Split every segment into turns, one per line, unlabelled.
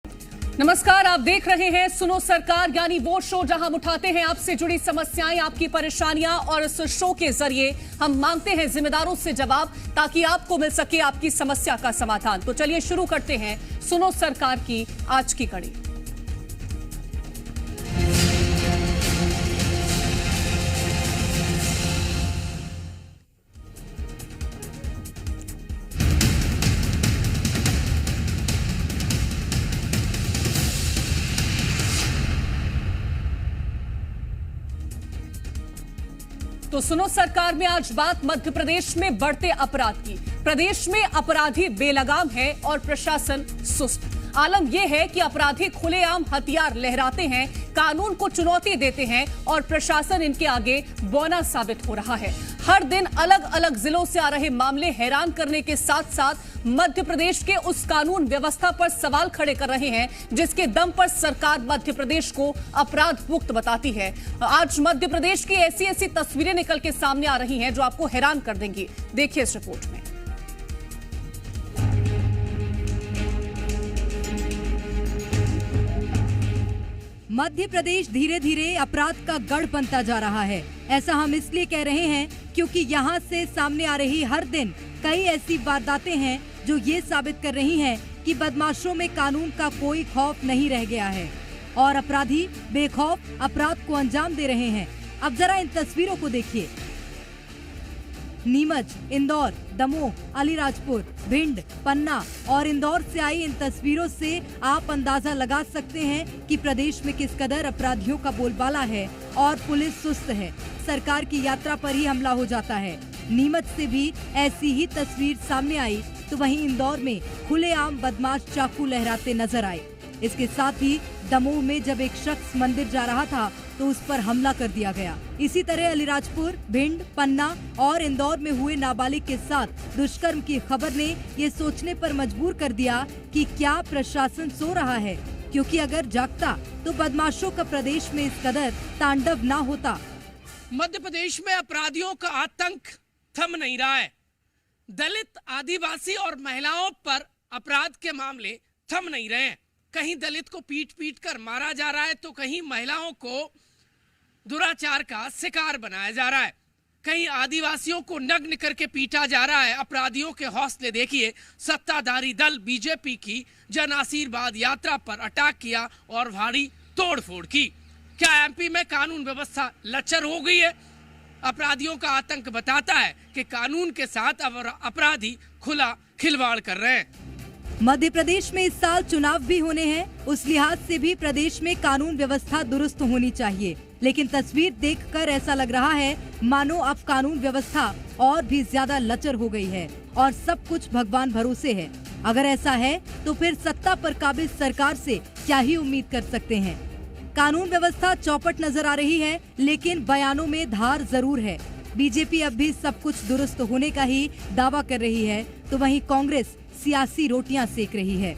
नमस्कार, आप देख रहे हैं सुनो सरकार, यानी वो शो जहां हम उठाते हैं आपसे जुड़ी समस्याएं, आपकी परेशानियां, और इस शो के जरिए हम मांगते हैं जिम्मेदारों से जवाब ताकि आपको मिल सके आपकी समस्या का समाधान। तो चलिए शुरू करते हैं सुनो सरकार की आज की कड़ी। तो सुनो सरकार में आज बात मध्य प्रदेश में बढ़ते अपराध की। प्रदेश में अपराधी बेलगाम है और प्रशासन सुस्त। आलम यह है कि अपराधी खुलेआम हथियार लहराते हैं, कानून को चुनौती देते हैं और प्रशासन इनके आगे बौना साबित हो रहा है। हर दिन अलग अलग जिलों से आ रहे मामले हैरान करने के साथ साथ मध्य प्रदेश के उस कानून व्यवस्था पर सवाल खड़े कर रहे हैं जिसके दम पर सरकार मध्य प्रदेश को अपराध मुक्त बताती है। आज मध्य प्रदेश की ऐसी ऐसी तस्वीरें निकल के सामने आ रही हैं जो आपको हैरान कर देंगी। देखिए इस रिपोर्ट में।
मध्य प्रदेश धीरे धीरे अपराध का गढ़ बनता जा रहा है। ऐसा हम इसलिए कह रहे हैं क्योंकि यहाँ से सामने आ रही हर दिन कई ऐसी वारदातें हैं जो ये साबित कर रही हैं कि बदमाशों में कानून का कोई खौफ नहीं रह गया है और अपराधी बेखौफ अपराध को अंजाम दे रहे हैं। अब जरा इन तस्वीरों को देखिए। नीमच, इंदौर, दमोह, अलीराजपुर, भिंड, पन्ना और इंदौर से आई इन तस्वीरों से आप अंदाजा लगा सकते हैं कि प्रदेश में किस कदर अपराधियों का बोलबाला है और पुलिस सुस्त है। सरकार की यात्रा पर ही हमला हो जाता है। नीमच से भी ऐसी ही तस्वीर सामने आई तो वहीं इंदौर में खुलेआम बदमाश चाकू लहराते नजर आए। इसके साथ ही दमोह में जब एक शख्स मंदिर जा रहा था तो उस पर हमला कर दिया गया। इसी तरह अलीराजपुर, भिंड, पन्ना और इंदौर में हुए नाबालिग के साथ दुष्कर्म की खबर ने ये सोचने पर मजबूर कर दिया कि क्या प्रशासन सो रहा है, क्योंकि अगर जागता तो बदमाशों का प्रदेश में इस कदर तांडव ना होता।
मध्य प्रदेश में अपराधियों का आतंक थम नहीं रहा है। दलित, आदिवासी और महिलाओं पर अपराध के मामले थम नहीं रहे हैं। कहीं दलित को पीट पीट कर मारा जा रहा है तो कहीं महिलाओं को दुराचार का शिकार बनाया जा रहा है। कहीं आदिवासियों को नग्न करके पीटा जा रहा है। अपराधियों के हौसले देखिए। सत्ताधारी दल बीजेपी की जन आशीर्वाद यात्रा पर अटैक किया और भारी तोड़फोड़ की। क्या एमपी में कानून व्यवस्था लचर हो गई है? अपराधियों का आतंक बताता है कि कानून के साथ अपराधी खुला खिलवाड़ कर रहे हैं।
मध्य प्रदेश में इस साल चुनाव भी होने हैं, उस लिहाज से भी प्रदेश में कानून व्यवस्था दुरुस्त होनी चाहिए। लेकिन तस्वीर देखकर ऐसा लग रहा है मानो अब कानून व्यवस्था और भी ज्यादा लचर हो गई है और सब कुछ भगवान भरोसे है। अगर ऐसा है तो फिर सत्ता पर काबिज सरकार से क्या ही उम्मीद कर सकते हैं। कानून व्यवस्था चौपट नजर आ रही है लेकिन बयानों में धार जरूर है। बीजेपी अब भी सब कुछ दुरुस्त होने का ही दावा कर रही है तो वहीं कांग्रेस सियासी रोटियां सेक रही है।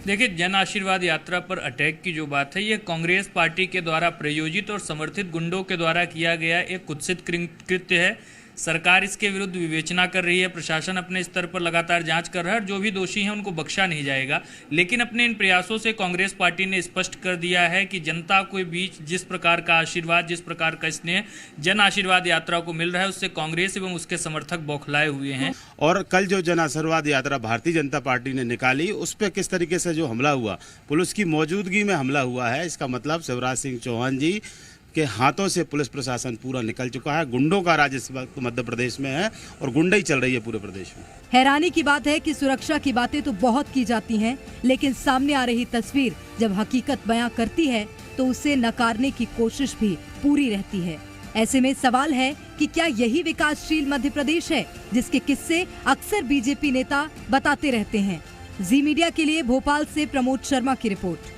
देखिए, जन आशीर्वाद यात्रा पर अटैक की जो बात है, ये कांग्रेस पार्टी के द्वारा प्रायोजित और समर्थित गुंडों के द्वारा किया गया एक कुत्सित कृत्य है। सरकार इसके विरुद्ध विवेचना कर रही है। प्रशासन अपने स्तर पर लगातार जांच कर रहा है और जो भी दोषी हैं उनको बख्शा नहीं जाएगा। लेकिन अपने इन प्रयासों से कांग्रेस पार्टी ने स्पष्ट कर दिया है कि जनता के बीच जिस प्रकार का आशीर्वाद, जिस प्रकार का स्नेह जन आशीर्वाद यात्रा को मिल रहा है, उससे कांग्रेस एवं उसके समर्थक बौखलाए हुए हैं।
और कल जो जन आशीर्वाद यात्रा भारतीय जनता पार्टी ने निकाली, उस पर किस तरीके से जो हमला हुआ, पुलिस की मौजूदगी में हमला हुआ है, इसका मतलब शिवराज सिंह चौहान जी के हाथों से पुलिस प्रशासन पूरा निकल चुका है। गुंडों का राज इस वक्त मध्य प्रदेश में है और गुंडाई चल रही है पूरे प्रदेश में।
हैरानी की बात है कि सुरक्षा की बातें तो बहुत की जाती हैं, लेकिन सामने आ रही तस्वीर जब हकीकत बयां करती है तो उसे नकारने की कोशिश भी पूरी रहती है। ऐसे में सवाल है कि क्या यही विकासशील मध्य प्रदेश है जिसके किस्से अक्सर बीजेपी नेता बताते रहते हैं। जी मीडिया के लिए भोपाल से प्रमोद शर्मा की रिपोर्ट।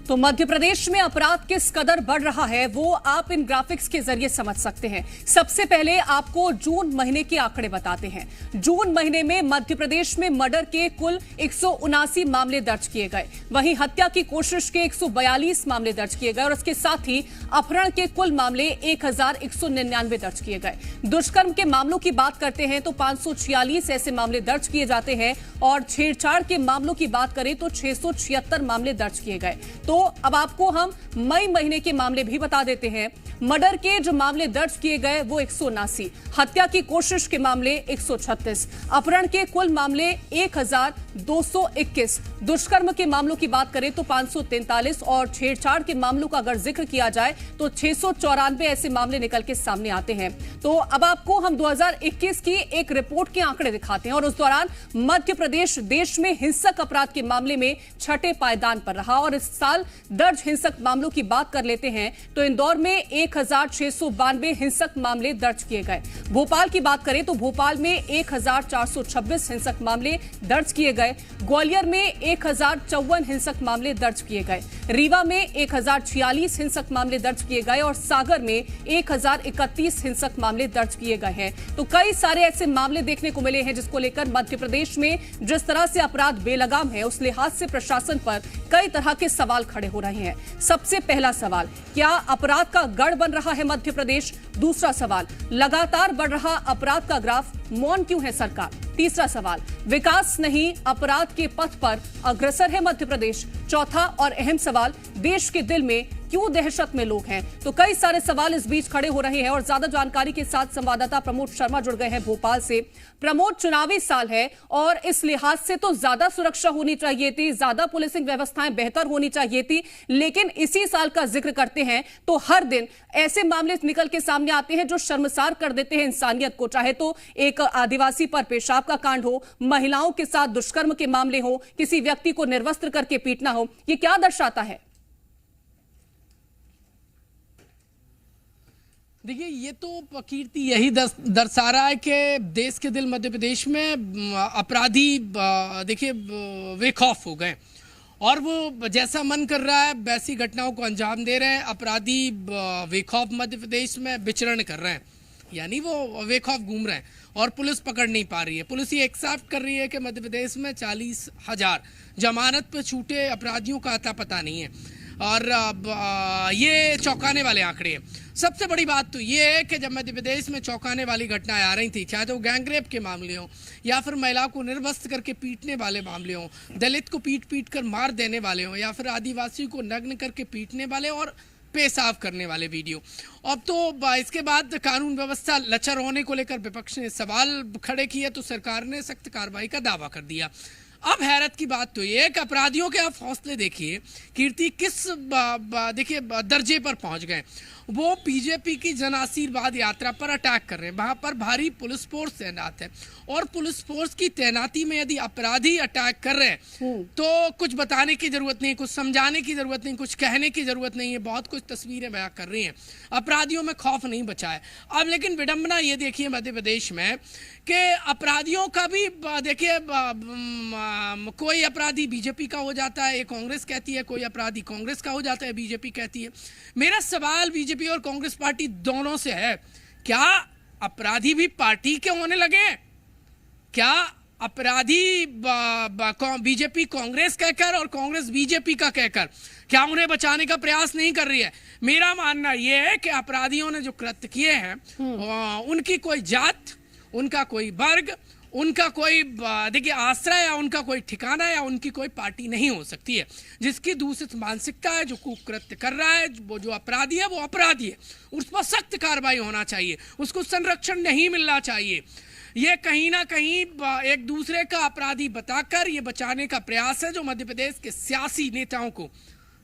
तो मध्य प्रदेश में अपराध किस कदर बढ़ रहा है वो आप इन ग्राफिक्स के जरिए समझ सकते हैं। सबसे पहले आपको जून महीने के आंकड़े बताते हैं। जून महीने में मध्य प्रदेश में मर्डर के कुल 179 मामले दर्ज किए गए, वहीं हत्या की कोशिश के 142 मामले दर्ज किए गए और इसके साथ ही अपहरण के कुल मामले 1199 दर्ज किए गए। दुष्कर्म के मामलों की बात करते हैं तो 546 ऐसे मामले दर्ज किए जाते हैं और छेड़छाड़ के मामलों की बात करें तो 676 मामले दर्ज किए गए। तो अब आपको हम मई महीने के मामले भी बता देते हैं। मर्डर के जो मामले दर्ज किए गए वो 179, हत्या की कोशिश के मामले 136, अपहरण के कुल मामले 1221, दुष्कर्म के मामलों की बात करें तो 543 और छेड़छाड़ के मामलों का अगर जिक्र किया जाए तो 694 ऐसे मामले निकल के सामने आते हैं। तो अब आपको हम 2021 की एक रिपोर्ट के आंकड़े दिखाते हैं और उस दौरान मध्य प्रदेश देश में हिंसक अपराध के मामले में छठे पायदान पर रहा और इस साल दर्ज हिंसक मामलों की बात कर लेते हैं तो इंदौर में 1692 हिंसक मामले दर्ज किए गए। भोपाल की बात करें तो भोपाल में 1426 हिंसक मामले दर्ज किए गए। ग्वालियर में 1054 हिंसक मामले दर्ज किए गए। रीवा में 1046 हिंसक मामले दर्ज किए गए और सागर में 1031 हिंसक मामले दर्ज किए गए हैं। तो कई सारे ऐसे मामले देखने को मिले हैं जिसको लेकर मध्य प्रदेश में जिस तरह से अपराध बेलगाम है उस लिहाज से प्रशासन पर कई तरह के सवाल खड़े हो रहे हैं। सबसे पहला सवाल, क्या अपराध का गढ़ बन रहा है मध्य प्रदेश? दूसरा सवाल, लगातार बढ़ रहा अपराध का ग्राफ, मौन क्यों है सरकार? तीसरा सवाल, विकास नहीं अपराध के पथ पर अग्रसर है मध्य प्रदेश? चौथा और अहम सवाल, देश के दिल में क्यों दहशत में लोग हैं? तो कई सारे सवाल इस बीच खड़े हो रहे हैं और ज्यादा जानकारी के साथ संवाददाता प्रमोद शर्मा जुड़ गए हैं भोपाल से। प्रमोद, चुनावी साल है और इस लिहाज से तो ज्यादा सुरक्षा होनी चाहिए थी, ज्यादा पुलिसिंग व्यवस्थाएं बेहतर होनी चाहिए थी, लेकिन इसी साल का जिक्र करते हैं तो हर दिन ऐसे मामले निकल के सामने आते हैं जो शर्मसार कर देते हैं इंसानियत को। चाहे तो एक आदिवासी पर पेशाब का कांड हो, महिलाओं के साथ दुष्कर्म के मामले हो, किसी व्यक्ति को निर्वस्त्र करके पीटना हो, ये क्या दर्शाता है?
देखिए, ये तो कीर्ति यही दर्शा रहा है कि देश के दिल मध्य प्रदेश में अपराधी देखिए बेखौफ हो गए और वो जैसा मन कर रहा है वैसी घटनाओं को अंजाम दे रहे हैं। अपराधी बेखौफ मध्य प्रदेश में विचरण कर रहे हैं, यानी वो बेखौफ घूम रहे हैं और पुलिस पकड़ नहीं पा रही है। पुलिस ये एक्सेप्ट कर रही है कि मध्य प्रदेश में 40,000 जमानत पर छूटे अपराधियों का अता पता नहीं है और ये चौंकाने वाले आंकड़े हैं। सबसे बड़ी बात तो ये है कि जब मध्य प्रदेश में चौंकाने वाली घटनाएं आ रही थी, चाहे तो गैंग रेप के मामले हों या फिर महिला को निर्वस्त्र करके पीटने वाले मामले हों, दलित को पीट पीट कर मार देने वाले हों या फिर आदिवासी को नग्न करके पीटने वाले और पेशाब करने वाले वीडियो, अब तो इसके बाद कानून व्यवस्था लचर होने को लेकर विपक्ष ने सवाल खड़े किए तो सरकार ने सख्त कार्रवाई का दावा कर दिया। अब हैरत की बात तो ये है कि अपराधियों के आप हौसले देखिए, कीर्ति किस देखिए दर्जे पर पहुंच गए। वो बीजेपी की जन आशीर्वाद यात्रा पर अटैक कर रहे हैं, वहां पर भारी पुलिस फोर्स तैनात है और पुलिस फोर्स की तैनाती में यदि अपराधी अटैक कर रहे हैं तो कुछ बताने की जरूरत नहीं, कुछ समझाने की जरूरत नहीं, कुछ कहने की जरूरत नहीं है। बहुत कुछ तस्वीरें बयां कर रही हैं, अपराधियों में खौफ नहीं बचा है। अब लेकिन विडंबना ये देखिए मध्य प्रदेश में कि अपराधियों का भी देखिए कोई अपराधी बीजेपी का हो जाता है, कांग्रेस कहती है, कोई अपराधी कांग्रेस का हो जाता है, बीजेपी कहती है। मेरा सवाल बीजेपी और कांग्रेस पार्टी दोनों से है, क्या अपराधी भी पार्टी के होने लगे हैं? क्या अपराधी बीजेपी कांग्रेस कहकर और कांग्रेस बीजेपी का कहकर क्या उन्हें बचाने का प्रयास नहीं कर रही है? मेरा मानना यह है कि अपराधियों ने जो कृत्य किए हैं उनकी कोई जात, उनका कोई वर्ग, उनका कोई देखिए आश्रय या उनका कोई ठिकाना या उनकी कोई पार्टी नहीं हो सकती है। जिसकी दूषित मानसिकता है, जो कुकृत्य कर रहा है, वो जो अपराधी है वो अपराधी है, उस पर सख्त कार्रवाई होना चाहिए, उसको संरक्षण नहीं मिलना चाहिए। ये कहीं ना कहीं एक दूसरे का अपराधी बताकर ये बचाने का प्रयास है जो मध्य प्रदेश के सियासी नेताओं को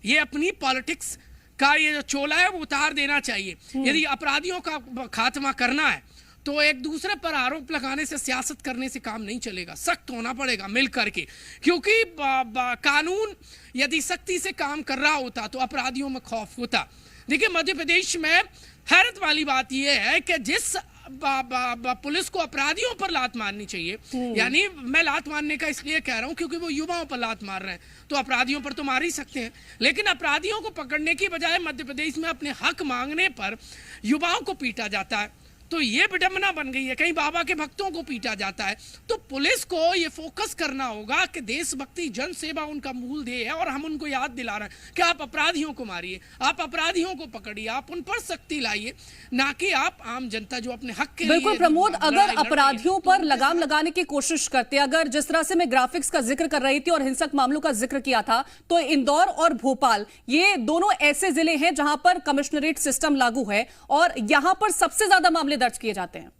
ये अपनी पॉलिटिक्स का ये जो चोला है वो उतार देना चाहिए। यदि अपराधियों का खात्मा करना है तो एक दूसरे पर आरोप लगाने से, सियासत करने से काम नहीं चलेगा, सख्त होना पड़ेगा मिल करके, क्योंकि कानून यदि सख्ती से काम कर रहा होता तो अपराधियों में खौफ होता। देखिए मध्य प्रदेश में हैरत वाली बात यह है कि जिस पुलिस को अपराधियों पर लात मारनी चाहिए। यानी मैं लात मारने का इसलिए कह रहा हूं क्योंकि वो युवाओं पर लात मार रहे हैं, तो अपराधियों पर तो मार ही सकते हैं, लेकिन अपराधियों को पकड़ने की बजाय मध्य प्रदेश में अपने हक मांगने पर युवाओं को पीटा जाता है। तो ये विडंबना बन गई है, कहीं बाबा के भक्तों को पीटा जाता है। तो पुलिस को ये फोकस करना होगा कि देशभक्ति जन सेवा उनका मूल ध्येय है और हम उनको याद दिला रहे हैं कि आप अपराधियों को मारिए, आप अपराधियों को पकड़िए, आप उन पर सख्ती लाइए, ना कि आप आम जनता जो अपने हक के लिए।
बिल्कुल प्रमोद, अगर अपराधियों पर लगाम लगाने की कोशिश करते, अगर जिस तरह से मैं ग्राफिक्स का जिक्र कर रही थी और हिंसक मामलों का जिक्र किया था, तो इंदौर और भोपाल ये दोनों ऐसे जिले हैं जहां पर कमिश्नरेट सिस्टम लागू है और यहां पर सबसे ज्यादा मामले दर्ज किए जाते हैं।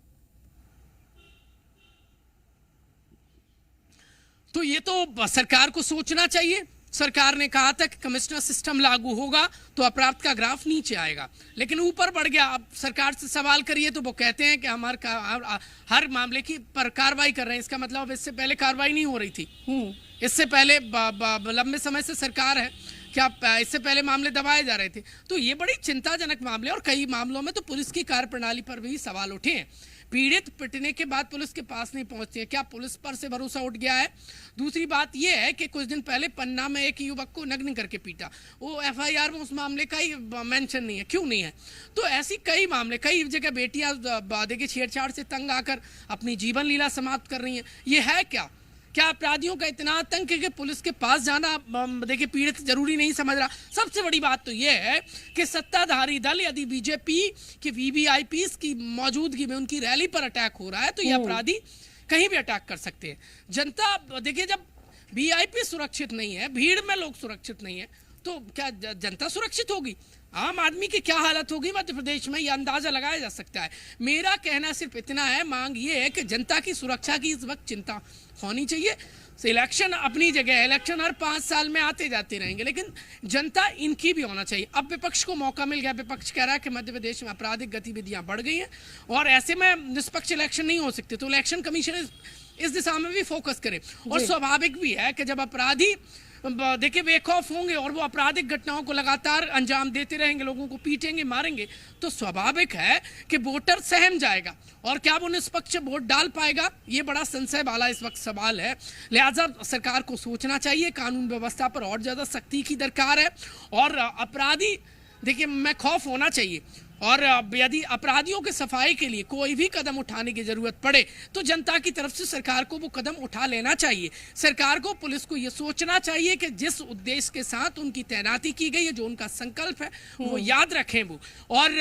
तो ये तो सरकार को सोचना चाहिए। सरकार ने कहा था कि कमिश्नर सिस्टम लागू होगा तो अपराध का ग्राफ नीचे आएगा, लेकिन ऊपर बढ़ गया। अब सरकार से सवाल करिए तो वो कहते हैं कि हर मामले की पर कार्रवाई कर रहे हैं। इसका मतलब इससे पहले कार्रवाई नहीं हो रही थी, इससे पहले लंबे समय से सरकार है, क्या इससे पहले मामले दबाए जा रहे थे? तो ये बड़ी चिंताजनक मामले, और कई मामलों में तो पुलिस की कार्यप्रणाली पर भी सवाल उठे हैं। पीड़ित पिटने के बाद पुलिस के पास नहीं पहुंचती है, क्या पुलिस पर से भरोसा उठ गया है? दूसरी बात यह है कि कुछ दिन पहले पन्ना में एक युवक को नग्न करके पीटा, वो एफआईआर में उस मामले का ही मेंशन नहीं है, क्यों नहीं है? तो ऐसी कई मामले, कई जगह बेटियां देखिए छेड़छाड़ से तंग आकर अपनी जीवन लीला समाप्त कर रही हैं। ये है क्या अपराधियों का इतना आतंक है कि पुलिस के पास जाना देखिए पीड़ित जरूरी नहीं समझ रहा? सबसे बड़ी बात तो यह है कि सत्ताधारी दल यदि बीजेपी के वीवीआईपीस की मौजूदगी में उनकी रैली पर अटैक हो रहा है तो ये अपराधी कहीं भी अटैक कर सकते हैं। जनता देखिए, जब वीआईपी सुरक्षित नहीं है, भीड़ में लोग सुरक्षित नहीं है, तो क्या जनता सुरक्षित होगी? आम आदमी की क्या हालत होगी मध्य प्रदेश में, यह अंदाजा लगाया जा सकता है। मेरा कहना सिर्फ इतना है, मांग ये है कि जनता की सुरक्षा की इस वक्त चिंता होनी चाहिए। इलेक्शन अपनी जगह है, इलेक्शन हर 5 साल में आते जाते रहेंगे, लेकिन जनता इनकी भी होना चाहिए। अब विपक्ष को मौका मिल गया, विपक्ष कह रहा है कि मध्य प्रदेश में आपराधिक गतिविधियां बढ़ गई हैं और ऐसे में निष्पक्ष इलेक्शन नहीं हो सकते, तो इलेक्शन कमीशन इस दिशा में भी फोकस करे। और स्वाभाविक भी है कि जब अपराधी देखिए बेखौफ होंगे और वो आपराधिक घटनाओं को लगातार अंजाम देते रहेंगे, लोगों को पीटेंगे, मारेंगे, तो स्वाभाविक है कि वोटर सहम जाएगा और क्या वो निष्पक्ष वोट डाल पाएगा? ये बड़ा संशय वाला इस वक्त सवाल है। लिहाजा सरकार को सोचना चाहिए, कानून व्यवस्था पर और ज्यादा सख्ती की दरकार है और अपराधी देखिए में खौफ होना चाहिए। और यदि अपराधियों के सफाई के लिए कोई भी कदम उठाने की जरूरत पड़े तो जनता की तरफ से सरकार को वो कदम उठा लेना चाहिए। सरकार को, पुलिस को ये सोचना चाहिए कि जिस उद्देश्य के साथ उनकी तैनाती की गई है, जो उनका संकल्प है, वो याद रखें वो, और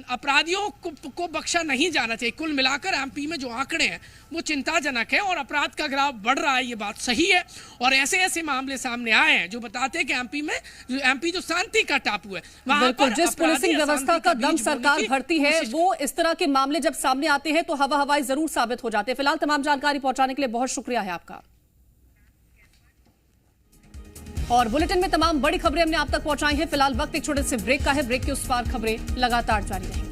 अपराधियों को बख्शा नहीं जाना चाहिए। कुल मिलाकर एमपी में जो आंकड़े हैं वो चिंताजनक है और अपराध का ग्राफ बढ़ रहा है, ये बात सही है। और ऐसे ऐसे मामले सामने आए हैं जो बताते हैं कि एमपी जो शांति का टापू है, वहां पर
जिस पुलिसिंग व्यवस्था का दम सरकार भरती है, वो इस तरह के मामले जब सामने आते हैं तो हवाई जरूर साबित हो जाते हैं। फिलहाल तमाम जानकारी पहुंचाने के लिए बहुत शुक्रिया है आपका। और बुलेटिन में तमाम बड़ी खबरें हमने आप तक पहुंचाई हैं। फिलहाल वक्त एक छोटे से ब्रेक का है, ब्रेक के उस पार खबरें लगातार जारी रहेंगी।